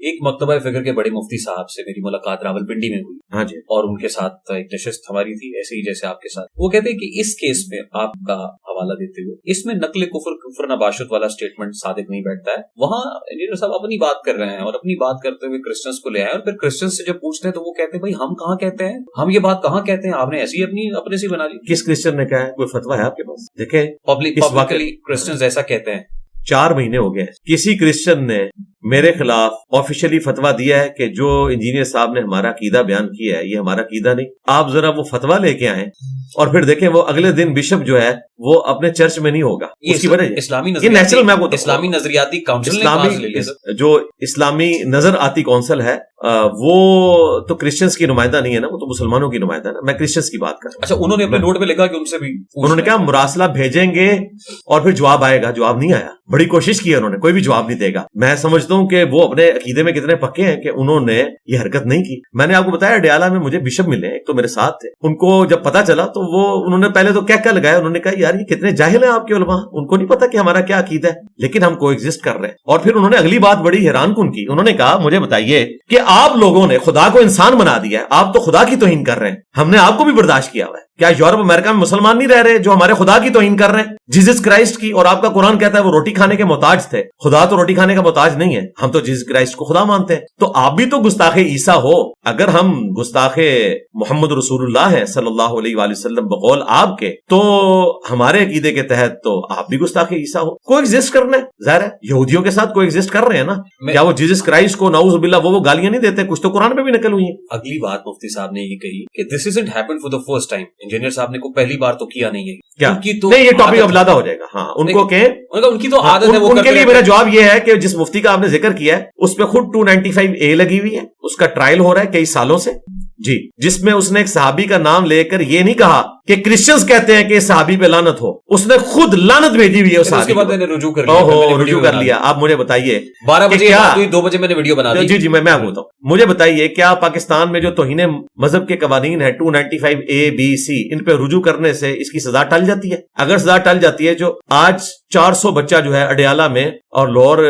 ایک مکتبہ فکر کے بڑے مفتی صاحب سے میری ملاقات راولپنڈی میں ہوئی. ہاں جی. اور ان کے ساتھ ایک نشست ہماری تھی ایسے ہی جیسے آپ کے ساتھ. وہ کہتے ہیں کہ اس کیس میں آپ کا حوالہ دیتے ہوئے اس میں نقل کفر نباشت والا اسٹیٹمنٹ صادق نہیں بیٹھتا ہے. وہاں انجینئر صاحب اپنی بات کر رہے ہیں اور اپنی بات کرتے ہوئے کرسچنس کو لے آئے, اور پھر کرسچنس سے جب پوچھتے ہیں تو وہ کہتے ہیں بھائی ہم کہاں کہتے ہیں, ہم یہ بات کہاں کہتے ہیں, آپ نے ایسی اپنے سے بنا لی. کس کرسچن نے کہا ہے؟ کوئی فتویٰ ہے آپ کے پاس؟ دیکھیں پبلکلی کرسچنز ایسا کہتے ہیں. 4 مہینے ہو گئے کسی کرسچن نے میرے خلاف آفیشلی فتویٰ دیا ہے کہ جو انجینئر صاحب نے ہمارا عقیدہ بیان کیا ہے یہ ہمارا عقیدہ نہیں. آپ ذرا وہ فتویٰ لے کے آئیں اور پھر دیکھیں وہ اگلے دن بشپ جو ہے وہ اپنے چرچ میں نہیں ہوگا. اس کی وجہ اسلامی نظریاتی کونسل جو اسلامی نظر آتی کونسل ہے وہ تو کرسچنز کی نمائندہ نہیں ہے نا, وہ تو مسلمانوں کی نمائندہ ہے نا. میں کرسچنز کی بات کر رہا ہوں. اچھا, انہوں نے اپنے نوٹ پہ لکھا کہ ان سے بھی انہوں نے کہا مراسلہ بھیجیں گے اور پھر جواب آئے گا. جواب نہیں آیا. بڑی کوشش کی ہے انہوں نے, کوئی بھی جواب نہیں دے گا. میں سمجھتا ہوں کہ وہ اپنے عقیدے میں کتنے پکے ہیں کہ انہوں نے یہ حرکت نہیں کی. میں نے آپ کو بتایا ڈیالہ میں مجھے بشپ ملے, ایک تو میرے ساتھ تھے. ان کو جب پتا چلا تو وہ انہوں نے پہلے تو کیا لگایا, انہوں نے کہا یار یہ کتنے جاہل ہیں آپ کے علماء, ان کو نہیں پتا کہ ہمارا کیا عقیدہ ہے, لیکن ہم کو ایگزسٹ کر رہے ہیں. اور پھر انہوں نے اگلی بات بڑی حیران کن کی. انہوں نے کہا مجھے بتائیے کہ آپ لوگوں نے خدا کو انسان بنا دیا ہے, آپ تو خدا کی توہین کر رہے ہیں. ہم نے آپ کو بھی برداشت کیا ہوا ہے. کیا یورپ امریکہ میں مسلمان نہیں رہ رہے جو ہمارے خدا کی توہین کر رہے ہیں, جیزس کرائسٹ کی؟ اور آپ کا قرآن کہتا ہے وہ روٹی کھانے کے محتاج تھے. خدا تو روٹی کھانے کا محتاج نہیں ہے, ہم تو جیزس کرائسٹ کو خدا مانتے ہیں. تو آپ بھی تو گستاخ عیسیٰ ہو. اگر ہم گستاخ محمد رسول اللہ ہیں صلی اللہ علیہ وآلہ وسلم بقول آپ کے, تو ہمارے عقیدے کے تحت تو آپ بھی گستاخ عیسیٰ ہو. کو ایگزسٹ کرنا ہے, ظاہر ہے یہودیوں کے ساتھ کو ایگزسٹ کر رہے ہیں نا. کیا وہ جیزس کرائسٹ کو نعوذ باللہ وہ گالیاں نہیں دیتے؟ کچھ تو قرآن پہ بھی نقل ہوئی ہیں. اگلی بات مفتی صاحب نے یہ کہی کہ this isn't happen for the first time. Engineer صاحب نے کو پہلی بار تو کیا نہیں ہے. کیا نہیں, یہ ٹاپک اب زیادہ ہو جائے گا. ہاں ان کو کہیں ان کی تو عادت ہے. ان کے لیے میرا جواب یہ ہے کہ جس مفتی کا آپ نے ذکر کیا ہے اس پہ خود 295A لگی ہوئی ہے, اس کا ٹرائل ہو رہا ہے کئی سالوں سے جی, جس میں اس نے ایک صحابی کا نام لے کر یہ نہیں کہا کہ کرسچنز کہتے ہیں کہ صحابی پہ لانت ہو, اس نے خود لانت بھیجی ہوئی ہے اس صحابی کو. رجوع کر لیا. آپ مجھے بتائیے 12 بجے 2 بجے میں نے ویڈیو بنا دی. جی میں آپ کو بتاؤں, مجھے بتائیے کیا پاکستان میں جو توہین مذہب کے قوانین ہیں 295A B C ان پہ رجوع کرنے سے اس کی سزا ٹل جاتی ہے؟ اگر سزا ٹل جاتی ہے, جو آج 400 بچہ جو ہے اڈیالہ میں اور لاہور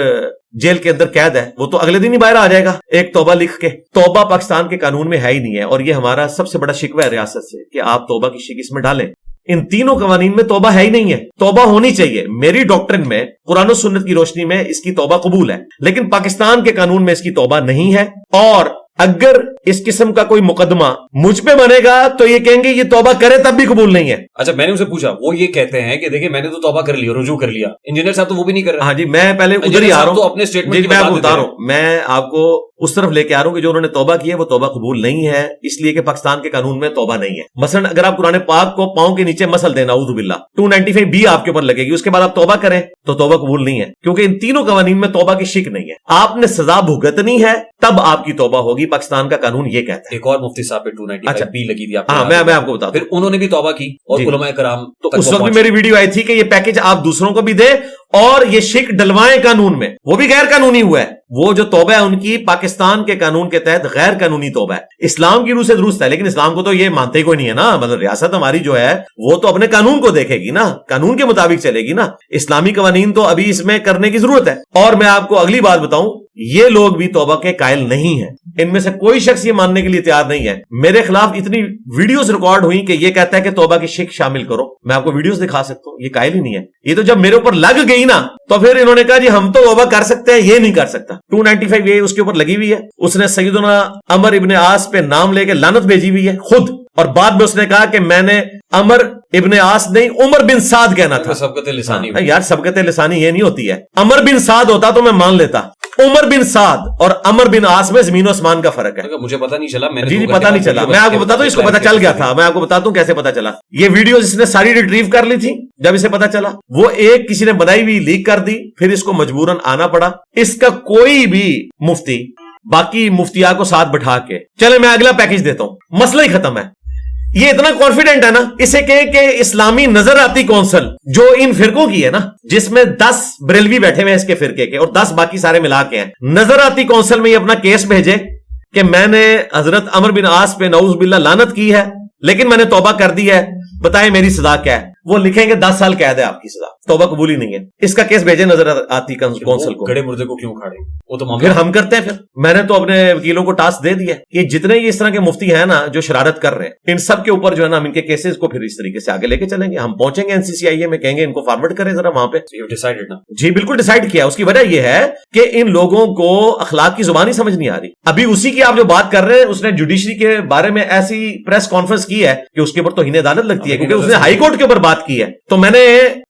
جیل کے اندر قید ہے, وہ تو اگلے دن ہی باہر آ جائے گا ایک توبہ لکھ کے. توبہ پاکستان کے قانون میں ہے ہی نہیں ہے, اور یہ ہمارا سب سے بڑا شکوہ ہے ریاست سے کہ آپ توبہ کی شک اس میں ڈالیں. ان تینوں قوانین میں توبہ ہے ہی نہیں ہے. توبہ ہونی چاہیے. میری ڈاکٹرن میں قرآن و سنت کی روشنی میں اس کی توبہ قبول ہے, لیکن پاکستان کے قانون میں اس کی توبہ نہیں ہے. اور اگر اس قسم کا کوئی مقدمہ مجھ پہ بنے گا تو یہ کہیں گے یہ توبہ کرے تب بھی قبول نہیں ہے. اچھا, میں نے اسے پوچھا, وہ یہ کہتے ہیں کہ دیکھیں میں نے تو توبہ کر لی, رجوع کر لیا. انجینئر صاحب تو وہ بھی نہیں کر رہے. ہاں جی, میں پہلے ادھر ہی آ رہا ہوں. تو اپنے سٹیٹمنٹ میں آپ کو بتا رہا ہوں, میں آپ کو اس طرف لے کے آ رہا ہوں کہ جو انہوں نے توبہ کی ہے وہ توبہ قبول نہیں ہے, اس لیے کہ پاکستان کے قانون میں توبہ نہیں ہے. مثلا اگر آپ قرآن پاک کو پاؤں کے نیچے مسل دینا اعوذ باللہ 295B آپ کے اوپر لگے گی, اس کے بعد آپ توبہ کریں تو توبہ قبول نہیں ہے, کیونکہ ان تینوں قوانین میں توبہ کی شک نہیں ہے. آپ نے سزا بھگتنی ہے تب آپ کی توبہ ہوگی. پاکستان کا قانون یہ کہتا ہے. ایک اور مفتی صاحب پہ 295B لگی تھی. ہاں میں آپ کو بتا دوں, پھر انہوں نے بھی توبہ کی اور علماء کرام تو اس وقت بھی میری ویڈیو آئی تھی کہ یہ پیکج آپ دوسروں کو بھی دیں اور یہ شک ڈلوائیں قانون میں. وہ بھی غیر قانونی ہوا ہے. وہ جو توبہ ہے ان کی پاکستان کے قانون کے تحت غیر قانونی توبہ ہے. اسلام کی روح سے درست ہے, لیکن اسلام کو تو یہ مانتے ہی کوئی نہیں ہے نا. مطلب ریاست ہماری جو ہے وہ تو اپنے قانون کو دیکھے گی نا, قانون کے مطابق چلے گی نا. اسلامی قوانین تو ابھی اس میں کرنے کی ضرورت ہے. اور میں آپ کو اگلی بات بتاؤں, یہ لوگ بھی توبہ کے قائل نہیں ہیں. ان میں سے کوئی شخص یہ ماننے کے لیے تیار نہیں ہے. میرے خلاف اتنی ویڈیوز ریکارڈ ہوئی کہ یہ کہتا ہے کہ توبہ کی شک شامل کرو. میں آپ کو ویڈیوز دکھا سکتا ہوں, یہ قائل ہی نہیں ہے. یہ تو جب میرے اوپر لگ گئی نا تو پھر انہوں نے کہا جی ہم تو توبہ کر سکتے ہیں, یہ نہیں کر سکتا. 295A اس کے اوپر لگی ہوئی ہے. اس نے سیدنا عمر ابن عاص پہ نام لے کے لعنت بھیجی ہوئی ہے خود, اور بعد میں اس نے کہا کہ میں نے عمر ابن عاص نہیں عمر بن سعد کہنا تھا. سبقت لسانی یار, سبقت لسانی یہ نہیں ہوتی ہے. عمر بن سعد ہوتا تو میں مان لیتا. عمر بن سعد اور عمر بن عاص میں زمین و آسمان کا فرق ہے. مجھے پتا نہیں چلا. جی پتا نہیں چلا. میں آپ کو بتاتا ہوں, اس کو پتا چل گیا تھا. میں آپ کو بتاتا ہوں کیسے پتا چلا. یہ ویڈیوز اس نے ساری ریٹریو کر لی تھی جب اسے پتا چلا. وہ ایک کسی نے بنائی ہوئی لیک کر دی, پھر اس کو مجبوراً آنا پڑا. اس کا کوئی بھی مفتی باقی مفتیاء کو ساتھ بٹھا کے چلے میں اگلا پیکج دیتا ہوں, مسئلہ ہی ختم ہے. یہ اتنا کانفیڈنٹ ہے نا, اسے کہیں کہ اسلامی نظر آتی کونسل جو ان فرقوں کی ہے نا, جس میں 10 بریلوی بیٹھے ہوئے ہیں اس کے فرقے کے اور 10 باقی سارے ملا کے ہیں, نظر آتی کونسل میں یہ اپنا کیس بھیجے کہ میں نے حضرت عمر بن عاص پہ نعوذ باللہ لعنت کی ہے, لیکن میں نے توبہ کر دی ہے, بتائیں میری سزا کیا ہے. وہ لکھیں گے 10 سال قید ہے آپ کی سزا, توبہ قبول ہی نہیں ہے. اس کا کیس بھیجے نظر آتی کونسل کو. گڑے مردے کو کیوں کھاڑے, وہ تو پھر ہم کرتے ہیں. پھر میں نے تو اپنے وکیلوں کو ٹاسک دے دیا کہ جتنے یہ اس طرح کے مفتی ہیں نا جو شرارت کر رہے ہیں, ان سب کے اوپر جو ہے نا ہم ان کے کیسز کو پھر اس طریقے سے آگے لے کے چلیں گے. ہم پہنچیں گے NCCIA میں, کہیں گے ان کو فارورڈ کریں ذرا وہاں پہ. جی بالکل ڈیسائیڈ کیا. اس کی وجہ یہ ہے کہ ان لوگوں کو اخلاق کی زبان ہی سمجھ نہیں آ رہی. ابھی اسی کی آپ جو بات کر رہے ہیں, اس نے جوڈیشری کے بارے میں ایسی پریس کانفرنس کی ہے کہ اس کے اوپر توہین عدالت لگتی ہے, کیونکہ اس نے ہائی کورٹ کے اوپر بات کی ہے. تو میں نے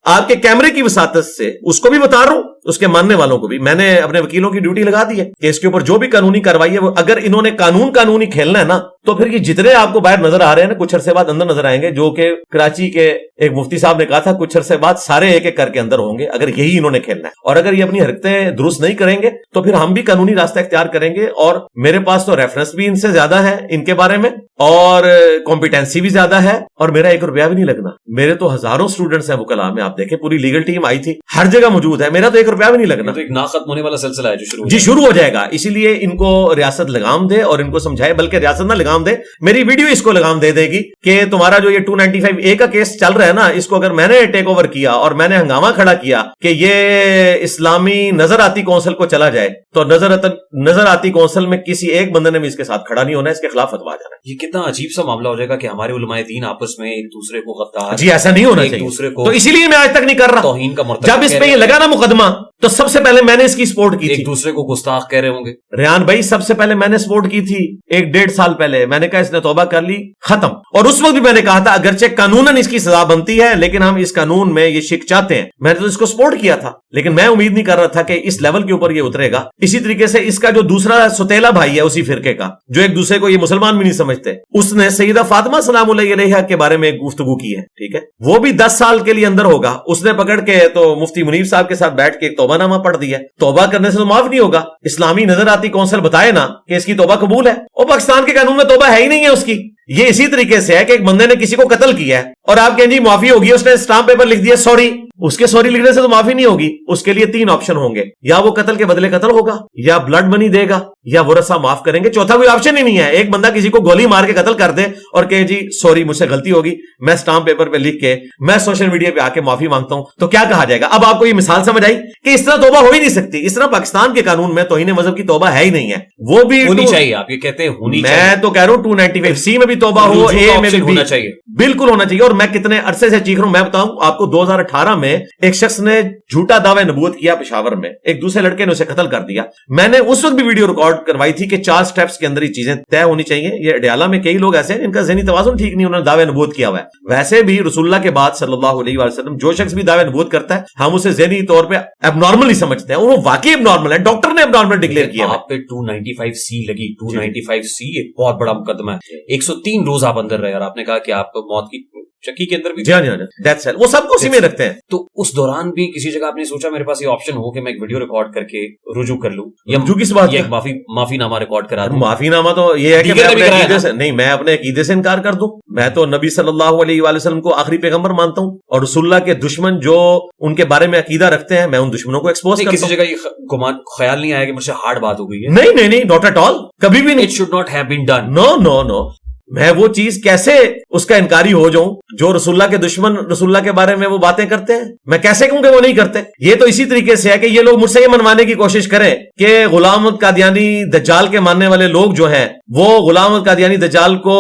آپ کے کیمرے کی وساطت سے اس کو بھی بتا رہا ہوں, اس کے ماننے والوں کو بھی میں نے اپنے وکیلوں کی ڈیوٹی لگا دی ہے کہ اس کے اوپر جو بھی قانونی کاروائی ہے, وہ اگر انہوں نے قانونی کھیلنا ہے نا, تو پھر یہ جتنے آپ کو باہر نظر آ رہے ہیں نا, کچھ عرصے بعد اندر نظر آئیں گے. جو کہ کراچی کے ایک مفتی صاحب نے کہا تھا کچھ عرصے بعد سارے ایک ایک کر کے اندر ہوں گے, اگر یہی انہوں نے کھیلنا ہے. اور اگر یہ اپنی حرکتیں درست نہیں کریں گے تو پھر ہم بھی قانونی راستہ اختیار کریں گے. اور میرے پاس تو ریفرنس بھی ان سے زیادہ ہے ان کے بارے میں, اور کمپیٹنسی بھی زیادہ ہے, اور میرا 1 روپیہ بھی نہیں لگنا. میرے تو ہزاروں اسٹوڈنٹس ہیں وکلاء میں, آپ دیکھیں پوری لیگل ٹیم آئی تھی, ہر جگہ موجود ہے, میرا تو 1 روپیہ بھی نہیں لگنا. تو ایک نا ختم ہونے والا سلسلہ ہے جو شروع ہو جائے گا. اسی لیے ان کو ریاست لگام دے اور ان کو سمجھائے, بلکہ ریاست نہ لگام دے, میری ویڈیو اس کو لگام دے دے گی کہ تمہارا جو یہ 295A کا کیس چل رہا ہے نا, اس کو اگر میں نے ٹیک اوور کیا اور میں نے ہنگامہ کھڑا کیا کہ یہ اسلامی نظر آتی کونسل کو چلا جائے, تو نظر آتی کونسل میں کسی ایک بندے نے بھی اس کے ساتھ کھڑا نہیں ہونا, اس کے خلاف فتویٰ آ جانا. یہ کتنا عجیب سا معاملہ ہو جائے گا کہ ہمارے علماء دین آپس میں ایک دوسرے کو غدار, جی ایسا نہیں ہونا چاہیے. تو اسی لیے میں آج تک نہیں کر رہا توہین کا مرتکب. جب اس پہ یہ لگا نا مقدمہ, تو سب سے پہلے میں نے اس کی سپورٹ کی تھی. ایک دوسرے کو گستاخ کہہ رہے ہوں گے ریان بھائی, سب سے پہلے میں نے سپورٹ کی تھی 1-1.5 سال پہلے. میں نے کہا اس نے توبہ کر لی, ختم. اور اس وقت بھی میں نے کہا تھا اگرچہ قانوناً اس کی سزا بنتی ہے, لیکن ہم اس قانون میں یہ شک چاہتے ہیں. میں نے تو اس کو سپورٹ کیا تھا, لیکن میں امید نہیں کر رہا تھا کہ اس لیول کے اوپر یہ اترے گا. اسی طریقے سے اس کا جو دوسرا ستیلا بھائی ہے اسی فرقے کا, جو ایک دوسرے کو یہ مسلمان بھی نہیں سمجھتے, اس نے سیدہ فاطمہ سلام اللہ علیہا کے بارے میں گفتگو کی ہے. ٹھیک ہے, وہ بھی 10 سال کے لیے اندر ہوگا. اس نے پکڑ کے تو مفتی منیر صاحب کے ساتھ بیٹھ کے ایک توبہ نامہ پڑھ دیا. توبہ کرنے سے تو معاف نہیں ہوگا. اسلامی نظر آتی کونسل بتائے نا کہ اس کی توبہ قبول ہے, اور پاکستان کے قانون میں توبہ ہے ہی نہیں ہے اس کی. یہ اسی طریقے سے ہے کہ ایک بندے نے کسی کو قتل کیا ہے اور آپ کہیں جی معافی ہوگی, اس نے اسٹامپ پیپر لکھ دیا سوری. اس کے سوری لکھنے سے تو معافی نہیں ہوگی. اس کے لیے 3 آپشن ہوں گے, یا وہ قتل کے بدلے قتل ہوگا, یا بلڈ منی دے گا, یا ورثہ معاف کریں گے. چوتھا کوئی آپشن ہی نہیں ہے. ایک بندہ کسی کو گولی مار کے قتل کر دے اور کہے جی سوری مجھ سے غلطی ہوگی, میں اسٹامپ پیپر پہ لکھ کے میں سوشل میڈیا پہ آ کے معافی مانگتا ہوں, تو کیا کہا جائے گا؟ اب آپ کو یہ مثال سمجھ آئی کہ اس طرح توبہ ہو ہی نہیں سکتی. اس طرح پاکستان کے قانون میں توہین مذہب کی توبہ ہے ہی نہیں ہے. وہ بھی ہونی چاہیے. آپ یہ کہتے ہیں ہونی چاہیے, میں تو کہہ رہا ہوں 295C میں بھی توبہ ہو, A میں بھی ہونا چاہیے, بالکل ہونا چاہیے. اور میں کتنے عرصے سے چیخ رہا ہوں. میں بتاؤں آپ کو, 2018 میں ایک شخص نے جھوٹا دعوی نبوت کیا پشاور میں, ایک دوسرے لڑکے نے اسے قتل کر دیا. میں نے اس وقت بھی ویڈیو ریکارڈ کروائی تھی کہ 4 سٹیپس کے اندر یہ چیزیں طے ہونی چاہیے. یہ اڈیالہ میں کئی لوگ ایسے ہیں جن کا ذہنی توازن ٹھیک نہیں, انہوں نے دعوی نبوت کیا ہوا ہے. ویسے بھی رسول اللہ کے بعد صلی اللہ علیہ وسلم جو شخص بھی دعوی نبوت کرتا ہے ہم اسے ذہنی طور پہ اب نارمل ہی سمجھتے ہیں, وہ واقعی اب نارمل ہے. ڈاکٹر نے اب نارمل ڈکلیئر کیا. آپ پہ 295C لگی. 295C ایک بہت بڑا مقدمہ ہے. 103 روز آپ اندر رہے, اور آپ نے کہا کہ آپ کو موت کی چکی کے اندر بھی, وہ سب کو اسی میں رکھتے ہیں. تو اس دوران بھی کسی جگہ آپ نے سوچا میرے پاس یہ آپشن ہو کہ میں ایک ویڈیو ریکارڈ کر کے رجوع کر لوں, یا رجوع کس بات, ایک معافی نامہ ریکارڈ کرا دوں؟ معافی نامہ تو یہ ہے کہ میں اپنے عقیدے سے نہیں, میں اپنے عقیدے سے انکار کر دوں. میں تو نبی صلی اللہ علیہ وآلہ وسلم کو آخری پیغمبر مانتا ہوں, اور رسول اللہ کے دشمن جو ان کے بارے میں عقیدہ رکھتے ہیں میں ان دشمنوں کو ایکسپوز کرتا ہوں. کسی جگہ یہ گمان خیال نہیں آیا کہ مجھ سے ہارڈ بات ہو گئی ہے؟ نہیں, ناٹ ایٹ آل, کبھی بھی نہیں. It should not have been done. No. میں وہ چیز کیسے اس کا انکاری ہو جاؤں جو رسول اللہ کے دشمن رسول اللہ کے بارے میں وہ باتیں کرتے ہیں؟ میں کیسے کہوں کہ وہ نہیں کرتے؟ یہ تو اسی طریقے سے ہے کہ یہ لوگ مجھ سے یہ منوانے کی کوشش کریں کہ غلام احمد قادیانی دجال کے ماننے والے لوگ جو ہیں وہ غلام احمد قادیانی دجال کو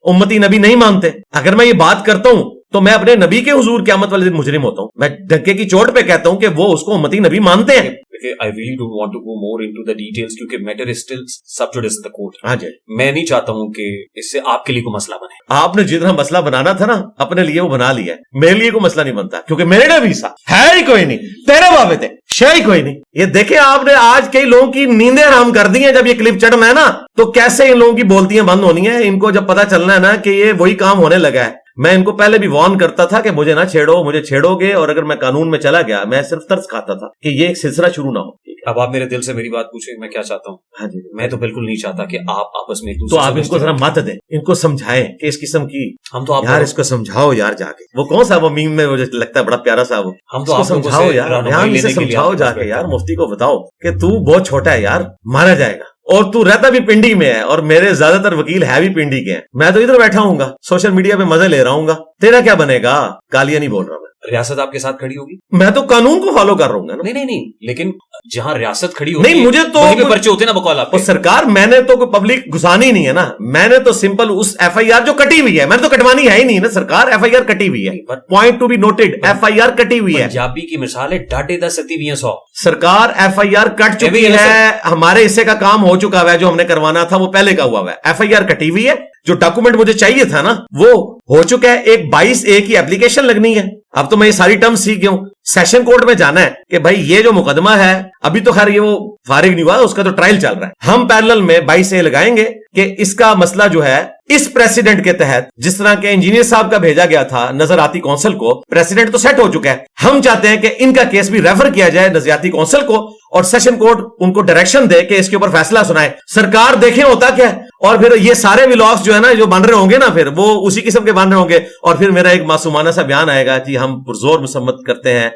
امتی نبی نہیں مانتے. اگر میں یہ بات کرتا ہوں تو میں اپنے نبی کے حضور قیامت والے دن مجرم ہوتا ہوں. میں ڈھکے کی چوٹ پہ کہتا ہوں کہ وہ اس کو امتی نبی مانتے ہیں. I really don't want to go more into the details کیونکہ matter is still sub judice in the court. ہاں جی, میں نہیں چاہتا ہوں کہ اس سے آپ کے لیے کوئی مسئلہ بنے. آپ نے جتنا مسئلہ بنانا تھا نا اپنے لیے وہ بنا لیا ہے, میرے لیے کوئی مسئلہ نہیں بنتا کیونکہ میرے نبی سا ہے ہی کوئی نہیں, تیرے بابے تھے شے ہی کوئی نہیں. یہ دیکھیں آپ نے آج کئی لوگوں کی نیندیں حرام کر دی ہیں. جب یہ کلپ چڑھنا ہے نا تو کیسے ان لوگوں کی بولتیاں بند ہونی ہیں. ان کو جب پتا چلنا ہے نا کہ یہ وہی کام ہونے لگا ہے. میں ان کو پہلے بھی وارن کرتا تھا کہ مجھے نہ چھیڑو, مجھے چھیڑو گے اور اگر میں قانون میں چلا گیا میں صرف ترس کھاتا تھا کہ یہ ایک سلسلہ شروع نہ ہو. اب آپ میرے دل سے میری بات پوچھیں میں کیا چاہتا ہوں. ہاں جی, میں تو بالکل نہیں چاہتا کہ آپ آپس میں تو آپ ان کو ذرا مت دیں, ان کو سمجھائیں کہ اس قسم کی ہم تو یار اس کو سمجھاؤ یار جا کے. وہ کون سا وہ میم میں مجھے لگتا ہے بڑا پیارا سا, وہ ہم تو سمجھاؤ یار, سمجھاؤ جا کے یار, مفتی کو بتاؤ کہ تو بہت چھوٹا ہے یار, مارا جائے گا. اور تو رہتا بھی پنڈی میں ہے اور میرے زیادہ تر وکیل ہے بھی پنڈی کے ہیں, میں تو ادھر بیٹھا ہوں گا سوشل میڈیا پہ مزے لے رہا ہوں گا, تیرا کیا بنے گا؟ گالیاں نہیں بول رہا میں. ریاست آپ کے ساتھ کھڑی ہوگی؟ میں تو قانون کو فالو کر رہا ہوں گا نا. نہیں, لیکن جہاں ریاست کھڑی ہوگی نہیں, مجھے تو وہیں پہ پرچے ہوتے نا بقول آپ کے. سرکار میں نے تو کوئی پبلک گھسانی نہیں ہے نا, میں نے تو سمپل اس ایف آئی آر جو کٹی ہوئی ہے, میں نے تو کٹوانی ہے ہی نہیں نا سرکار, ایف آئی آر کٹی ہوئی ہے, point to be noted, F I R کٹی ہوئی ہے. پنجابی کی مثال ہے ڈاٹے 10-100 سرکار ایف آئی آر کٹ چکی ہے, ہمارے حصے کا کام ہو چکا ہے, جو ہم نے کروانا تھا وہ پہلے کا ہوا ہے, ایف آئی آر کٹی ہوئی ہے, جو ڈاکومنٹ مجھے چاہیے تھا نا وہ ہو چکا ہے, ایک 22A کی اپلیکیشن لگنی ہے. اب تو میں یہ ساری ٹرم سیکھ گیا ہوں, سیشن کورٹ میں جانا ہے کہ بھائی یہ جو مقدمہ ہے, ابھی تو خیر یہ وہ فارغ نہیں ہوا, اس کا تو ٹرائل چل رہا ہے, ہم پیرلل میں 22A لگائیں گے کہ اس کا مسئلہ جو ہے اس پریسیڈنٹ کے تحت, جس طرح کے انجینئر صاحب کا بھیجا گیا تھا نظراتی کونسل کو, پریسیڈنٹ تو سیٹ ہو چکا ہے, ہم چاہتے ہیں کہ ان کا کیس بھی ریفر کیا جائے نظریاتی کونسل کو, اور سیشن کورٹ ان کو ڈائریکشن دے کہ اس کے اوپر فیصلہ سنائے. سرکار دیکھیں ہوتا کیا ہے, اور پھر یہ سارے ولاگس جو ہے نا جو بن رہے ہوں گے نا, پھر وہ اسی قسم کے بن رہے ہوں گے, اور پھر میرا ایک معصومانہ سا بیان آئے گا کہ ہم پرزور مسمت کرتے ہیں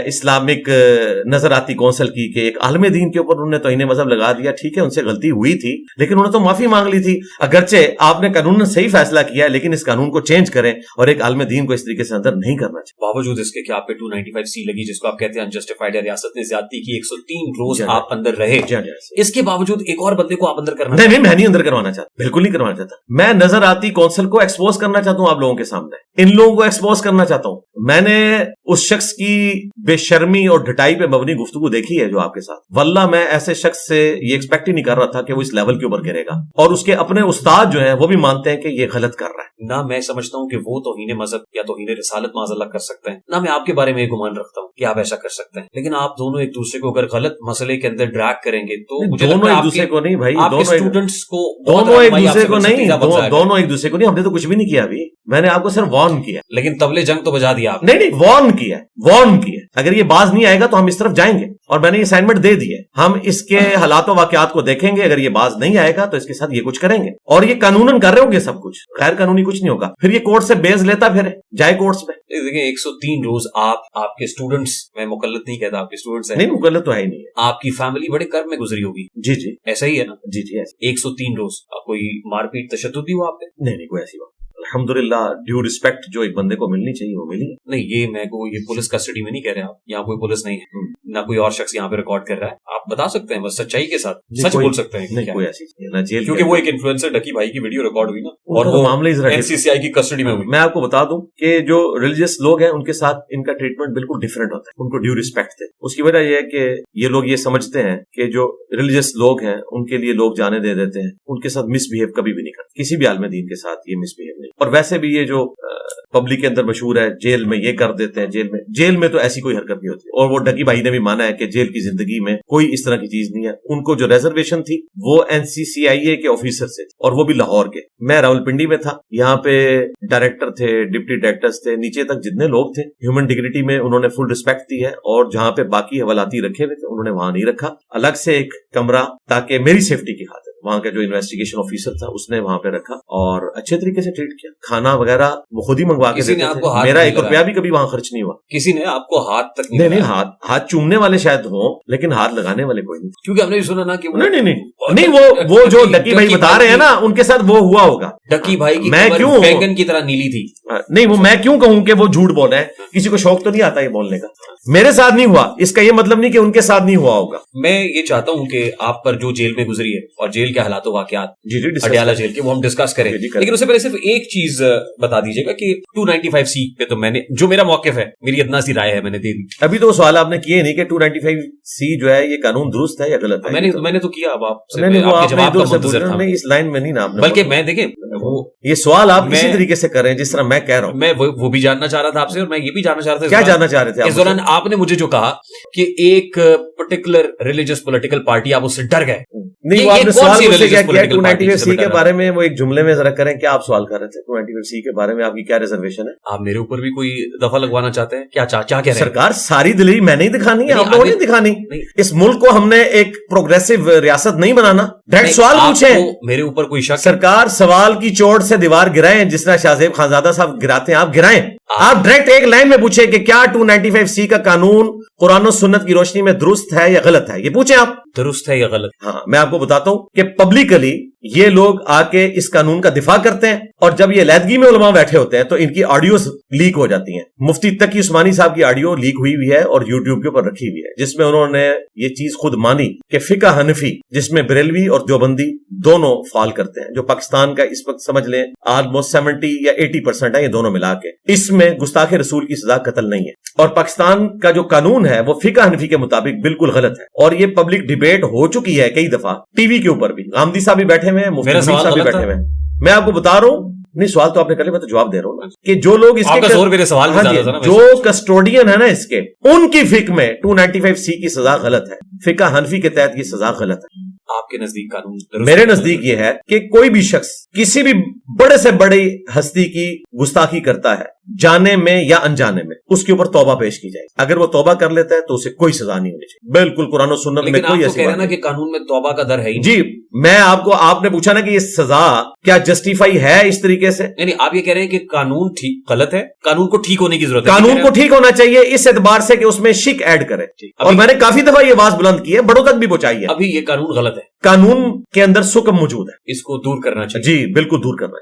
اسلامک نظراتی کونسل کی کہ ایک عالم دین کے اوپر انہوں نے توہین مذہب لگا دیا. ٹھیک ہے, ان سے غلطی ہوئی تھی, لیکن انہوں نے تو معافی مانگ لی تھی. اگرچہ آپ نے قانون صحیح فیصلہ کیا ہے, لیکن اس قانون کو چینج کریں اور ایک عالم دین کو اس طریقے سے اندر نہیں کرنا چاہیے. باوجود اس کے کہ آپ پہ 295C لگی, جس کو آپ کہتے ہیں انجسٹیفائڈ ہے, ریاست نے زیادتی کی, 103 روز آپ اندر رہے, اس کے باوجود ایک اور بندے کو آپ اندر کرنا؟ نہیں, میں نہیں اندر کروانا چاہتا, بالکل نہیں کروانا چاہتا. میں نظر آتی کونسل کو ایکسپوز کرنا چاہتا ہوں آپ لوگوں کے سامنے, ان لوگوں کو ایکسپوز کرنا چاہتا ہوں. میں نے اس شخص کی بے شرمی اور ڈھٹائی پہ مبنی گفتگو دیکھی ہے جو آپ کے ساتھ, واللہ میں ایسے شخص سے یہ ایکسپیکٹ ہی نہیں کر رہا تھا کہ وہ اس لیول کے اوپر گرے گا, اور اس کے اپنے استاد جو ہیں وہ بھی مانتے ہیں کہ یہ غلط کر رہا ہے. نہ میں سمجھتا ہوں کہ وہ توہین مذہب یا توہین رسالت معاذ اللہ کر سکتے ہیں, نہ میں آپ کے بارے میں یہ گمان رکھتا ہوں کہ آپ ایسا کر سکتے ہیں, لیکن آپ دونوں ایک دوسرے کو اگر غلط مسئلے کے اندر ڈریگ کریں گے تو مجھے دونوں ایک دوسرے کو نہیں بھائی, اسٹوڈنٹس کو دونوں ایک دوسرے کو نہیں, دونوں ایک دوسرے کو نہیں, ہم نے تو کچھ بھی نہیں کیا ابھی, میں نے آپ کو صرف وارن کیا. لیکن طبلِ جنگ تو بجا دیا آپ. نہیں, وارن کیا. اگر یہ باز نہیں آئے گا تو ہم اس طرف جائیں گے, اور میں نے یہ اسائنمنٹ دے دی ہے, ہم اس کے حالات و واقعات کو دیکھیں گے, اگر یہ باز نہیں آئے گا تو اس کے ساتھ یہ کچھ کریں گے, اور یہ قانوناً کر رہے ہوں گے سب کچھ, غیر قانونی کچھ نہیں ہوگا. پھر یہ کورٹ سے بیز لیتا پھر جائے کورٹس میں. دیکھیں 103 روز آپ کے اسٹوڈنٹس, میں مقلد نہیں کہتا, آپ کے اسٹوڈنٹس ہیں. نہیں, مقلد تو ہے ہی نہیں ہے. آپ کی فیملی بڑے کرب میں گزری ہوگی. جی ایسا ہی ہے نا؟ جی 103 روز کوئی مار پیٹ تشدد بھی ہوا آپ پہ؟ نہیں, کوئی ایسی بات. الحمدللہ ڈیو ریسپیکٹ جو ایک بندے کو ملنی چاہیے وہ ملی. نہیں, یہ میں کوئی یہ پولیس کسٹڈی میں نہیں کہہ رہے آپ, یہاں کوئی پولیس نہیں ہے, نہ کوئی اور شخص یہاں پہ ریکارڈ کر رہا ہے, آپ بتا سکتے ہیں بس سچائی کے ساتھ, سچ بول سکتے ہیں. نہیں, کوئی ایسی نہ جیل, کیونکہ وہ ایک انفلوئنسر ڈکی بھائی کی ویڈیو ریکارڈ ہوئی نا, اور وہ معاملے NCCI کی کسٹڈی میں ہوئی. میں آپ کو بتا دوں کہ جو ریلیجیس لوگ ہیں ان کے ساتھ ان کا ٹریٹمنٹ بالکل ڈفرینٹ ہوتا ہے, ان کو ڈیو ریسپیکٹ تھے. اس کی وجہ یہ ہے کہ یہ لوگ یہ سمجھتے ہیں کہ جو ریلیجیس لوگ ہیں ان کے لیے لوگ جانے دے دیتے ہیں, ان کے ساتھ مس بہیو کبھی بھی نہیں کرتے, کسی بھی عالم دین کے ساتھ یہ مس بہیو نہیں. اور ویسے بھی یہ جو پبلک کے اندر مشہور ہے جیل میں یہ کر دیتے ہیں, جیل میں تو ایسی کوئی حرکت نہیں ہوتی, اور وہ ڈکی بھائی نے بھی مانا ہے کہ جیل کی زندگی میں کوئی اس طرح کی چیز نہیں ہے. ان کو جو ریزرویشن تھی وہ NCCIA کے آفیسر سے تھی, اور وہ بھی لاہور کے. میں راولپنڈی میں تھا, یہاں پہ ڈائریکٹر تھے, ڈپٹی ڈائریکٹرز تھے, نیچے تک جتنے لوگ تھے ہیومن ڈگنیٹی میں انہوں نے فل رسپیکٹ دی ہے, اور جہاں پہ باقی حوالاتی رکھے ہوئے تھے انہوں نے وہاں نہیں رکھا, الگ سے ایک کمرہ تاکہ میری سیفٹی کی خاطر وہاں کا جو انویسٹیگیشن آفیسر تھا اس نے وہاں پہ رکھا, اور اچھے طریقے سے ٹریٹ کیا. کھانا وغیرہ وہ خود ہی منگوا کے دیتے تھے, میرا 1 روپیہ بھی کبھی وہاں خرچ نہیں ہوا. کسی نے آپ کو ہاتھ تک نہیں, ہاتھ چومنے والے شاید ہوں, لیکن ہاتھ لگانے والے کوئی نہیں, کیونکہ ہم نے سنا نا کہ نہیں وہ جو ڈکی بھائی بتا رہے ہیں نا ان کے ساتھ وہ ہوا ہوگا. ڈکی بھائی کی میں کیوں بینگن کی طرح نیلی تھی. نہیں, وہ میں کیوں کہوں کہ وہ جھوٹ بول رہے ہیں, کسی کو شوق تو نہیں آتا یہ بولنے کا. میرے ساتھ نہیں ہوا, اس کا یہ مطلب نہیں کہ ان کے ساتھ نہیں ہوا ہوگا. میں یہ چاہتا ہوں کہ آپ پر جو جیل میں گزری ہے اور جیل کے حالات و واقعات جی اڈیالہ جیل کے وہ ہم ڈسکس کریں, لیکن اس سے پہلے صرف ایک چیز بتا دیجیے گا کہ 295C پہ تو میں نے جو میرا موقف ہے, میری ادنا سی رائے ہے, میں نے دے دی. ابھی تو سوال آپ نے کیے نہیں کہ 295C جو ہے یہ قانون درست ہے یا غلط ہے. میں نے تو کیا, اب آپ سے جواب کا منتظر تھا. نہیں, اس لائن میں نہیں نا, بلکہ میں دیکھیں یہ سوال آپ اسی طریقے سے کریں جس طرح میں کہہ رہا ہوں. میں وہ بھی جاننا چاہ رہا تھا آپ سے, اور میں یہ بھی جاننا چاہ رہا تھا. کیا جاننا چاہ رہے تھے اس دوران آپ نے مجھے جو کہا کہ ایک پرٹیکولر ریلیجس پولیٹیکل پارٹی, آپ اس سے ڈر گئے. نہیں, وہ آپ نے سوال مجھ سے کیا کیا 295C کے بارے میں, وہ ایک جملے میں ذرا کریں, کیا آپ سوال کر رہے تھے 295C کے بارے میں, آپ کی کیا ریزرویشن ہے؟ آپ میرے اوپر بھی کوئی دفعہ لگوانا چاہتے ہیں کیا کہہ رہے ہیں؟ سرکار ساری دلیل میں نہیں دکھانی ہے, آپ لوگوں نے دکھانی. اس ملک کو ہم نے ایک پروگریسو ریاست نہیں بنانا. ڈائریکٹ سوال پوچھیں, میرے اوپر کوئی شک. سرکار سوال کی چوٹ سے دیوار گرائیں, جس طرح شاہ زیب خانزادہ صاحب گراتے ہیں آپ گرائیں. آپ ڈائریکٹ ایک لائن میں پوچھیں کہ کیا 295C کا قانون قرآن و سنت کی روشنی میں درست ہے یا غلط ہے، یہ پوچھیں آپ. درست ہے یا غلط؟ ہاں میں آپ کو بتاتا ہوں کہ پبلکلی یہ لوگ آ کے اس قانون کا دفاع کرتے ہیں، اور جب یہ علیحدگی میں علماء بیٹھے ہوتے ہیں تو ان کی آڈیوز لیک ہو جاتی ہیں. مفتی تقی عثمانی صاحب کی آڈیو لیک ہوئی ہے اور یوٹیوب کے اوپر رکھی ہوئی ہے، جس میں انہوں نے یہ چیز خود مانی کہ فقہ حنفی جس میں بریلوی اور دیوبندی دونوں فال کرتے ہیں، جو پاکستان کا اس وقت سمجھ لیں آلموسٹ 70 یا 80% ہے، یہ دونوں ملا کے، اس میں گستاخ رسول کی سزا قتل نہیں ہے. اور پاکستان کا جو قانون ہے وہ فقہ حنفی کے مطابق بالکل غلط ہے، اور یہ پبلک ڈیبیٹ ہو چکی ہے کئی دفعہ ٹی وی کے اوپر بھی. غامدی صاحب بھی بیٹھے ہوئے ہیں، مفتی صاحب بھی بیٹھے ہوئے ہیں. میں آپ کو بتا رہا ہوں، نہیں سوال تو آپ نے کر لیا، میں تو جواب دے رہا ہوں کہ جو لوگ اس کے جو کسٹوڈین ہے نا اس کے، ان کی فقہ میں 295C کی سزا غلط ہے، فقہ حنفی کے تحت یہ سزا غلط ہے. آپ کے نزدیک قانون؟ میرے نزدیک یہ ہے کہ کوئی بھی شخص کسی بھی بڑے سے بڑی ہستی کی گستاخی کرتا ہے، جانے میں یا انجانے میں، اس کے اوپر توبہ پیش کی جائے. اگر وہ توبہ کر لیتا ہے تو اسے کوئی سزا نہیں ہونی چاہیے. بالکل قرآن و سنت میں کوئی ایسی بات نہیں. کہ قانون میں توبہ کا در ہے ہی. جی میں آپ نے پوچھا نا کہ یہ سزا کیا جسٹیفائی ہے اس طریقے سے؟ یعنی آپ یہ کہہ رہے ہیں کہ قانون ٹھیک غلط ہے، قانون کو ٹھیک ہونے کی ضرورت ہے. قانون کو ٹھیک ہونا چاہیے اس اعتبار سے کہ اس میں شک ایڈ کرے، اور میں نے کافی دفعہ یہ آواز بلند کی ہے، بڑوں تک بھی پہنچائی ہے. ابھی یہ قانون غلط ہے، قانون کے اندر سکم موجود ہے، اس کو دور کرنا چاہیے. جی بالکل دور کرنا ہے.